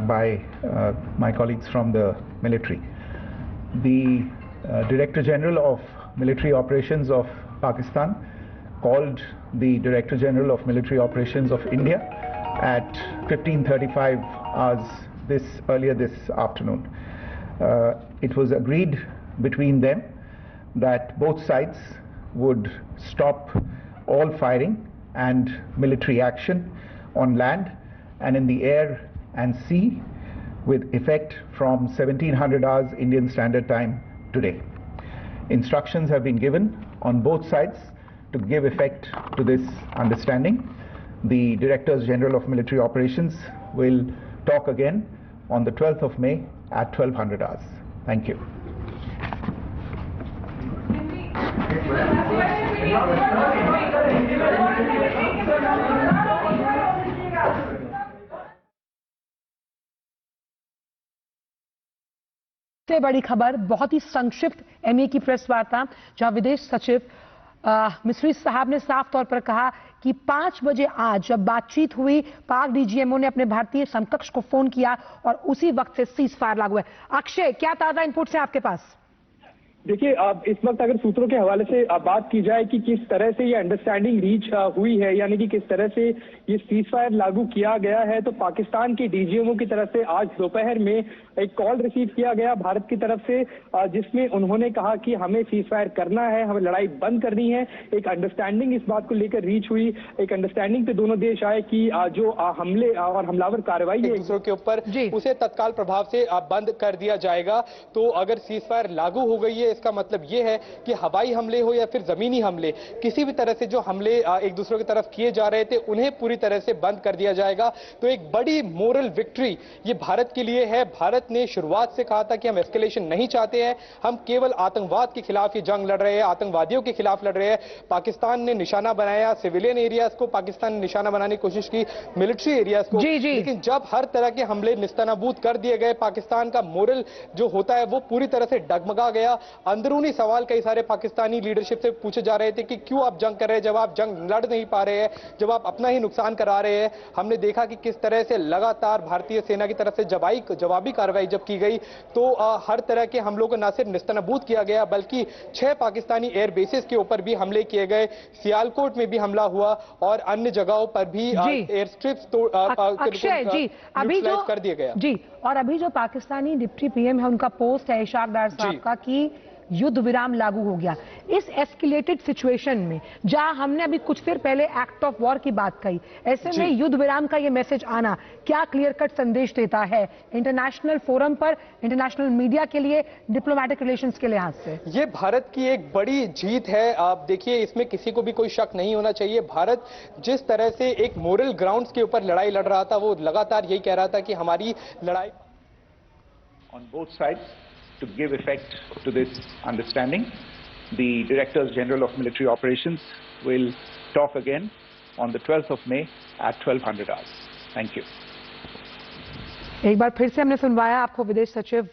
by my colleagues from the military. The Director General of Military Operations of Pakistan called the Director General of Military Operations of India at 15:35 hours earlier this afternoon. It was agreed between them that both sides would stop all firing and military action on land and in the air and sea with effect from 1700 hours Indian Standard Time today. Instructions have been given on both sides to give effect to this understanding. The Directors General of Military Operations will talk again on the 12th of May at 1200 hours. Thank you. सबसे बड़ी खबर, बहुत ही संक्षिप्त MA की press वार्ता, जहां विदेश सचिव मिस्री साहब ने साफ तौर पर कहा कि 5 बजे आज जब बातचीत हुई, पाक डीजीएमओ ने अपने भारतीय समकक्ष को फोन किया और उसी वक्त से सीज फायर लागू है। अक्षय, क्या ताजा इनपुट्स हैं आपके पास? देखिए, इस वक्त अगर सूत्रों के हवाले से बात की जाए कि किस तरह से ये अंडरस्टैंडिंग रीच हुई है, यानी कि किस तरह से ये सीज फायर लागू किया गया है, तो पाकिस्तान के डीजीएमओ की तरफ से आज दोपहर में एक कॉल रिसीव किया गया भारत की तरफ से, जिसमें उन्होंने कहा कि हमें सीज फायर करना है, हमें लड़ाई बंद करनी है। एक अंडरस्टैंडिंग इस बात को लेकर रीच हुई, एक अंडरस्टैंडिंग पे दोनों देश आए कि जो हमले और हमलावर कार्रवाई है दूसरों के ऊपर, उसे तत्काल प्रभाव से बंद कर दिया जाएगा। तो अगर सीज फायर लागू हो गई है, इसका मतलब यह है कि हवाई हमले हो या फिर जमीनी हमले, किसी भी तरह से जो हमले एक दूसरे की तरफ किए जा रहे थे, उन्हें पूरी तरह से बंद कर दिया जाएगा। तो एक बड़ी मोरल विक्ट्री ये भारत के लिए है। भारत ने शुरुआत से कहा था कि हम एस्केलेशन नहीं चाहते हैं, हम केवल आतंकवाद के खिलाफ ये जंग लड़ रहे हैं, आतंकवादियों के खिलाफ लड़ रहे हैं। पाकिस्तान ने निशाना बनाया सिविलियन एरियाज को, पाकिस्तान ने निशाना बनाने की कोशिश की मिलिट्री एरियाज को, लेकिन जब हर तरह के हमले निस्तनाबूद कर दिए गए, पाकिस्तान का मोरल जो होता है वो पूरी तरह से डगमगा गया। अंदरूनी सवाल कई सारे पाकिस्तानी लीडरशिप से पूछे जा रहे थे कि क्यों आप जंग कर रहे हैं, जब आप जंग लड़ नहीं पा रहे हैं, जब आप अपना ही नुकसान करा रहे हैं। हमने देखा कि किस तरह से लगातार भारतीय सेना की तरफ से जवाबी कार्रवाई जब की गई, तो हर तरह के हमलों को न सिर्फ निस्तनाबूद किया गया, बल्कि 6 पाकिस्तानी एयर बेसेस के ऊपर भी हमले किए गए। सियालकोट में भी हमला हुआ और अन्य जगहों पर भी एयर स्ट्रिप्स कर दिया गया। जी, और अभी जो पाकिस्तानी डिप्टी पीएम है, उनका पोस्ट है इशाक डार साहब का कि युद्ध विराम लागू हो गया। इस एस्केलेटेड सिचुएशन में, जहां हमने अभी कुछ देर पहले एक्ट ऑफ वॉर की बात कही, ऐसे में युद्ध विराम का यह मैसेज आना क्या क्लियर कट संदेश देता है इंटरनेशनल फोरम पर, इंटरनेशनल मीडिया के लिए, डिप्लोमेटिक रिलेशंस के लिहाज से? ये भारत की एक बड़ी जीत है। आप देखिए, इसमें किसी को भी कोई शक नहीं होना चाहिए। भारत जिस तरह से एक मोरल ग्राउंड्स के ऊपर लड़ाई लड़ रहा था, वो लगातार यही कह रहा था कि हमारी लड़ाई on both sides to give effect to this understanding. The Directors General of Military Operations will talk again on the 12th of May at 1200 hours. Thank you. एक बार फिर से हमने सुनवाया आपको, विदेश सचिव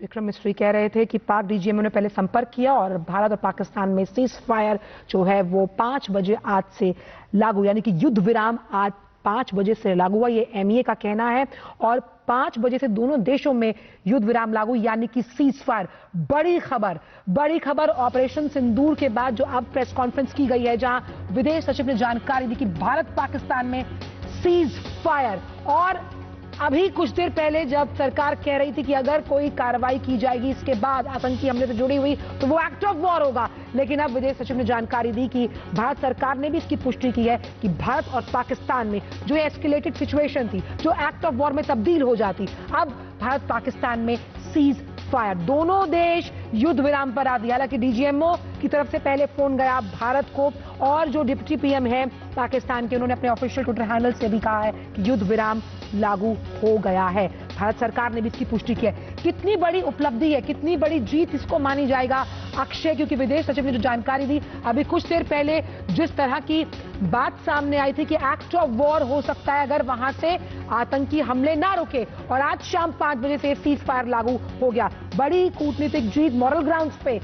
विक्रम मिस्री कह रहे थे कि पाक डीजीएमओ ने पहले संपर्क किया और भारत और पाकिस्तान में सीज फायर जो है वो 5 बजे आज से लागू, यानी कि युद्ध विराम आज 5 बजे से लागू हुआ, ये एमईए का कहना है। और 5 बजे से दोनों देशों में युद्ध विराम लागू, यानी कि सीज फायर। बड़ी खबर ऑपरेशन सिंदूर के बाद जो अब प्रेस कॉन्फ्रेंस की गई है, जहां विदेश सचिव ने जानकारी दी कि भारत पाकिस्तान में सीज फायर। और अभी कुछ देर पहले जब सरकार कह रही थी कि अगर कोई कार्रवाई की जाएगी इसके बाद आतंकी हमले से जुड़ी हुई तो वो एक्ट ऑफ वॉर होगा, लेकिन अब विदेश सचिव ने जानकारी दी कि भारत सरकार ने भी इसकी पुष्टि की है कि भारत और पाकिस्तान में जो एस्केलेटेड सिचुएशन थी, जो एक्ट ऑफ वॉर में तब्दील हो जाती, अब भारत पाकिस्तान में सीज फायर। दोनों देश युद्ध विराम पर आ दिया। हालांकि डीजीएमओ की तरफ से पहले फोन गया भारत को, और जो डिप्टी पीएम है पाकिस्तान के, उन्होंने अपने ऑफिशियल ट्विटर हैंडल से भी कहा है कि युद्ध विराम लागू हो गया है। भारत सरकार ने भी इसकी पुष्टि की है। कितनी बड़ी उपलब्धि है, कितनी बड़ी जीत इसको मानी जाएगा अक्षय, क्योंकि विदेश सचिव ने जो जानकारी दी अभी कुछ देर पहले, जिस तरह की बात सामने आई थी कि एक्ट ऑफ वॉर हो सकता है अगर वहां से आतंकी हमले ना रुके, और आज शाम 5 बजे से सीज फायर लागू हो गया। बड़ी कूटनीतिक जीत मॉरल ग्राउंड्स पे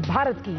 भारत की।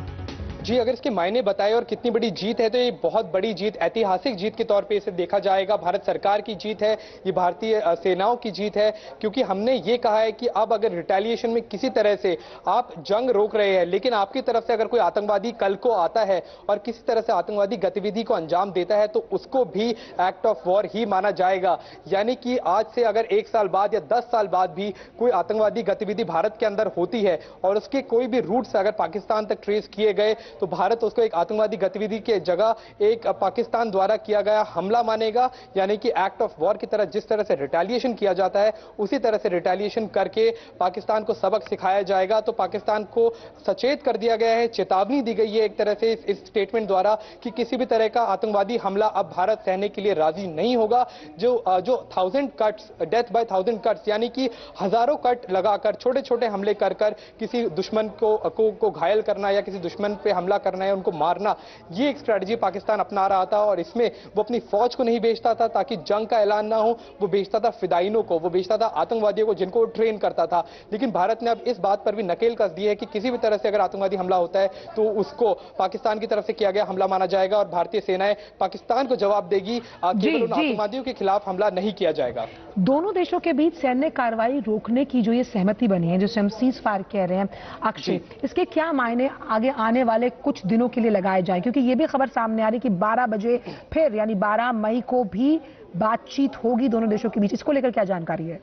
जी, अगर इसके मायने बताए और कितनी बड़ी जीत है तो ये बहुत बड़ी जीत, ऐतिहासिक जीत के तौर पे इसे देखा जाएगा। भारत सरकार की जीत है, ये भारतीय सेनाओं की जीत है, क्योंकि हमने ये कहा है कि अब अगर रिटेलिएशन में किसी तरह से आप जंग रोक रहे हैं, लेकिन आपकी तरफ से अगर कोई आतंकवादी कल को आता है और किसी तरह से आतंकवादी गतिविधि को अंजाम देता है तो उसको भी एक्ट ऑफ वॉर ही माना जाएगा। यानी कि आज से अगर 1 साल बाद या 10 साल बाद भी कोई आतंकवादी गतिविधि भारत के अंदर होती है और उसके कोई भी रूट से अगर पाकिस्तान तक ट्रेस किए गए तो भारत उसको एक आतंकवादी गतिविधि के जगह एक पाकिस्तान द्वारा किया गया हमला मानेगा। यानी कि एक्ट ऑफ वॉर की तरह जिस तरह से रिटेलिएशन किया जाता है उसी तरह से रिटेलिएशन करके पाकिस्तान को सबक सिखाया जाएगा। तो पाकिस्तान को सचेत कर दिया गया है, चेतावनी दी गई है एक तरह से इस स्टेटमेंट द्वारा कि किसी भी तरह का आतंकवादी हमला अब भारत सहने के लिए राजी नहीं होगा। जो 1000 कट्स, डेथ बाय 1000 कट्स, यानी कि हजारों कट लगाकर छोटे छोटे हमले कर किसी दुश्मन को घायल करना या किसी दुश्मन पे हमला करना है, उनको मारना, ये एक स्ट्रेटजी पाकिस्तान अपना रहा था। और इसमें वो अपनी फौज को नहीं भेजता था ताकि जंग का ऐलान ना हो, वो भेजता था फिदाइनों को, वो भेजता था आतंकवादियों को जिनको वो ट्रेन करता था। लेकिन भारत ने अब इस बात पर भी नकेल कस दी है कि किसी भी तरह से अगर आतंकवादी हमला होता है तो उसको पाकिस्तान की तरफ से किया गया हमला माना जाएगा और भारतीय सेनाएं पाकिस्तान को जवाब देगी, केवल उन आतंकवादियों के खिलाफ हमला नहीं किया जाएगा। दोनों देशों के बीच सैन्य कार्रवाई रोकने की जो ये सहमति बनी है, जिसे हम सीज फायर कह रहे हैं, अक्षय, इसके क्या मायने आगे आने वाले कुछ दिनों के लिए लगाए जाए? क्योंकि ये भी खबर सामने आ रही कि 12 बजे फिर यानी 12 मई को भी बातचीत होगी दोनों देशों के बीच। इसको लेकर क्या जानकारी है?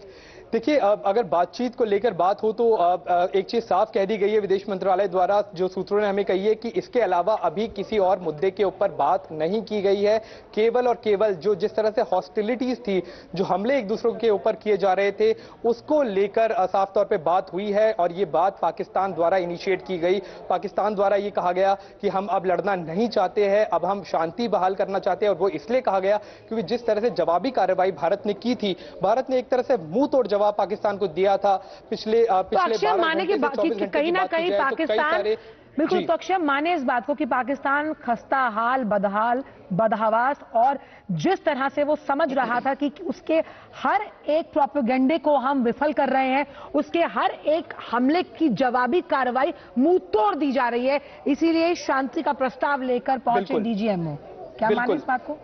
देखिए, अगर बातचीत को लेकर बात हो तो एक चीज साफ कह दी गई है विदेश मंत्रालय द्वारा, जो सूत्रों ने हमें कही है कि इसके अलावा अभी किसी और मुद्दे के ऊपर बात नहीं की गई है। केवल और केवल जो जिस तरह से हॉस्टिलिटीज थी, जो हमले एक दूसरे के ऊपर किए जा रहे थे, उसको लेकर साफ तौर पे बात हुई है और ये बात पाकिस्तान द्वारा इनिशिएट की गई। पाकिस्तान द्वारा ये कहा गया कि हम अब लड़ना नहीं चाहते हैं, अब हम शांति बहाल करना चाहते हैं। और वो इसलिए कहा गया क्योंकि जिस तरह से जवाबी कार्रवाई भारत ने की थी, भारत ने एक तरह से मुंह तोड़ जवाब पाकिस्तान को दिया था पिछले 12 माने घंटे से 24 घंटे कहीं ना कहीं पाकिस्तान, बिल्कुल, तो अक्षय माने इस बात को कि पाकिस्तान खस्ता हाल, बदहाल, बदहवास और जिस तरह से वो समझ रहा था कि उसके हर एक प्रोपेगेंडे को हम विफल कर रहे हैं, उसके हर एक हमले की जवाबी कार्रवाई मुंह तोड़ दी जा रही है, इसीलिए शांति का प्रस्ताव लेकर पहुंचे डीजीएमओ। क्या माने इस बात को?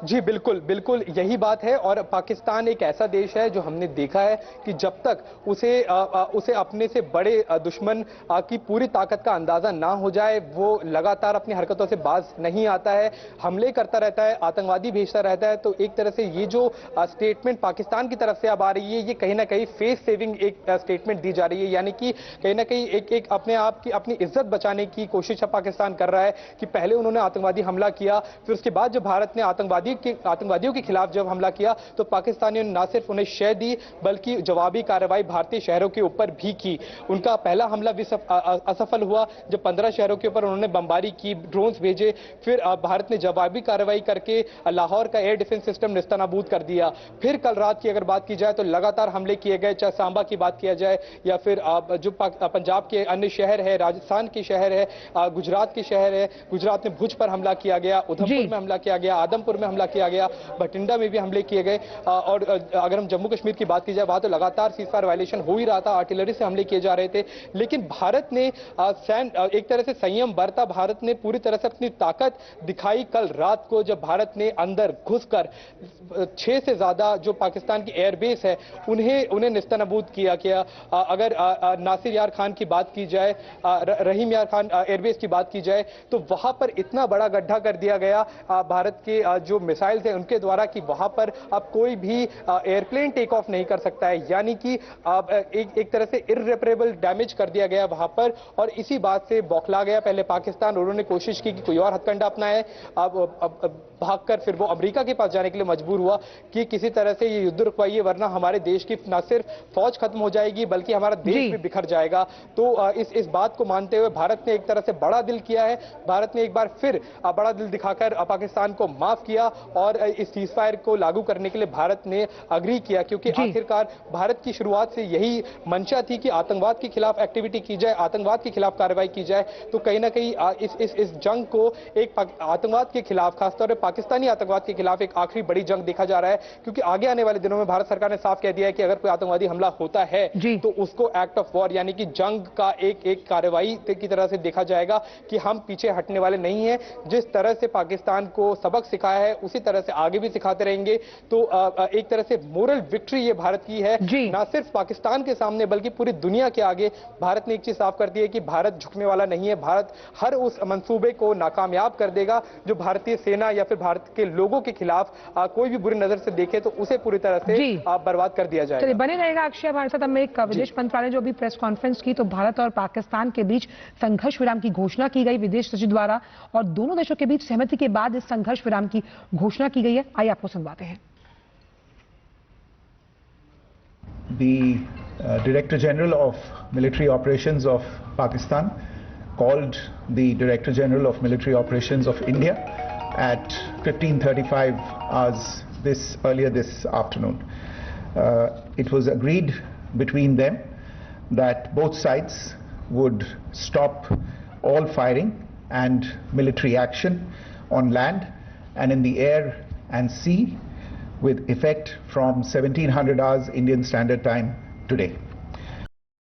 जी बिल्कुल बिल्कुल यही बात है। और पाकिस्तान एक ऐसा देश है जो हमने देखा है कि जब तक उसे अपने से बड़े दुश्मन की पूरी ताकत का अंदाजा ना हो जाए, वो लगातार अपनी हरकतों से बाज नहीं आता है, हमले करता रहता है, आतंकवादी भेजता रहता है। तो एक तरह से ये जो स्टेटमेंट पाकिस्तान की तरफ से अब आ रही है, ये कहीं ना कहीं फेस सेविंग एक स्टेटमेंट दी जा रही है। यानी कि कहीं ना कहीं एक अपने आप की अपनी इज्जत बचाने की कोशिश पाकिस्तान कर रहा है कि पहले उन्होंने आतंकवादी हमला किया, फिर उसके बाद जब भारत ने आतंकवादियों के खिलाफ जब हमला किया तो पाकिस्तानियों ने न सिर्फ उन्हें शह दी बल्कि जवाबी कार्रवाई भारतीय शहरों के ऊपर भी की। उनका पहला हमला भी असफल हुआ जब 15 शहरों के ऊपर उन्होंने बमबारी की, ड्रोन्स भेजे। फिर भारत ने जवाबी कार्रवाई करके लाहौर का एयर डिफेंस सिस्टम नेस्तनाबूद कर दिया। फिर कल रात की अगर बात की जाए तो लगातार हमले किए गए, चाहे सांबा की बात किया जाए या फिर जो पंजाब के अन्य शहर है, राजस्थान के शहर है, गुजरात के शहर है। गुजरात में भुज पर हमला किया गया, उधमपुर में हमला किया गया, आदमपुर में हमला किया गया, बठिंडा में भी हमले किए गए। और अगर हम जम्मू कश्मीर की बात की जाए वहां तो लगातार सीजफायर वायलेशन हो ही रहा था, आर्टिलरी से हमले किए जा रहे थे। लेकिन भारत ने एक तरह से संयम बरता, भारत ने पूरी तरह से अपनी ताकत दिखाई कल रात को, जब भारत ने अंदर घुसकर 6 से ज्यादा जो पाकिस्तान की एयरबेस है उन्हें निस्तनाबूद किया। अगर नासिर यार खान की बात की जाए, रहीम यार खान एयरबेस की बात की जाए तो वहां पर इतना बड़ा गड्ढा कर दिया गया भारत के जो मिसाइल्स हैं उनके द्वारा कि वहां पर अब कोई भी एयरप्लेन टेक ऑफ नहीं कर सकता है। यानी कि एक तरह से इररिपेरेबल डैमेज कर दिया गया वहां पर। और इसी बात से बौखला गया पहले पाकिस्तान, उन्होंने कोशिश की कि कोई और हथकंडा अपनाए। अब भागकर फिर वो अमेरिका के पास जाने के लिए मजबूर हुआ कि किसी तरह से ये युद्ध रुकवाइए, वरना हमारे देश की न सिर्फ फौज खत्म हो जाएगी बल्कि हमारा देश भी बिखर जाएगा। तो इस बात को मानते हुए भारत ने एक तरह से बड़ा दिल किया है। भारत ने एक बार फिर बड़ा दिल दिखाकर पाकिस्तान को माफ किया और इस सीज फायर को लागू करने के लिए भारत ने अग्री किया, क्योंकि आखिरकार भारत की शुरुआत से यही मंशा थी कि आतंकवाद के खिलाफ एक्टिविटी की जाए, आतंकवाद के खिलाफ कार्रवाई की जाए। तो कहीं ना कहीं इस जंग को एक आतंकवाद के खिलाफ, खासतौर पर पाकिस्तानी आतंकवाद के खिलाफ एक आखिरी बड़ी जंग देखा जा रहा है, क्योंकि आगे आने वाले दिनों में भारत सरकार ने साफ कह दिया है कि अगर कोई आतंकवादी हमला होता है तो उसको एक्ट ऑफ वॉर यानी कि जंग का एक कार्रवाई की तरह से देखा जाएगा कि हम पीछे हटने वाले नहीं हैं। जिस तरह से पाकिस्तान को सबक सिखाया है उसी तरह से आगे भी सिखाते रहेंगे। तो एक तरह से मोरल विक्ट्री ये भारत की है, ना सिर्फ पाकिस्तान के सामने बल्कि पूरी दुनिया के आगे। भारत ने एक चीज साफ कर दी है कि भारत झुकने वाला नहीं है। भारत हर उस मंसूबे को नाकामयाब कर देगा जो भारतीय सेना या फिर भारत के लोगों के खिलाफ कोई भी बुरी नजर से देखे तो उसे पूरी तरह से बर्बाद कर दिया जाएगा। बने रहेगा अक्षय हमारे साथ। हमें एक विदेश मंत्रालय ने जो भी प्रेस कॉन्फ्रेंस की तो भारत और पाकिस्तान के बीच संघर्ष विराम की घोषणा की गई विदेश सचिव द्वारा, और दोनों देशों के बीच सहमति के बाद इस संघर्ष विराम की घोषणा की गई है। आइए आपको सुनवाते हैं। The Director General of Military Operations of Pakistan called the Director General of Military Operations of India at 15:35 hours earlier this afternoon. It was agreed between them that both sides would stop all firing and military action on land and in the air and sea with effect from 1700 hours Indian Standard Time today.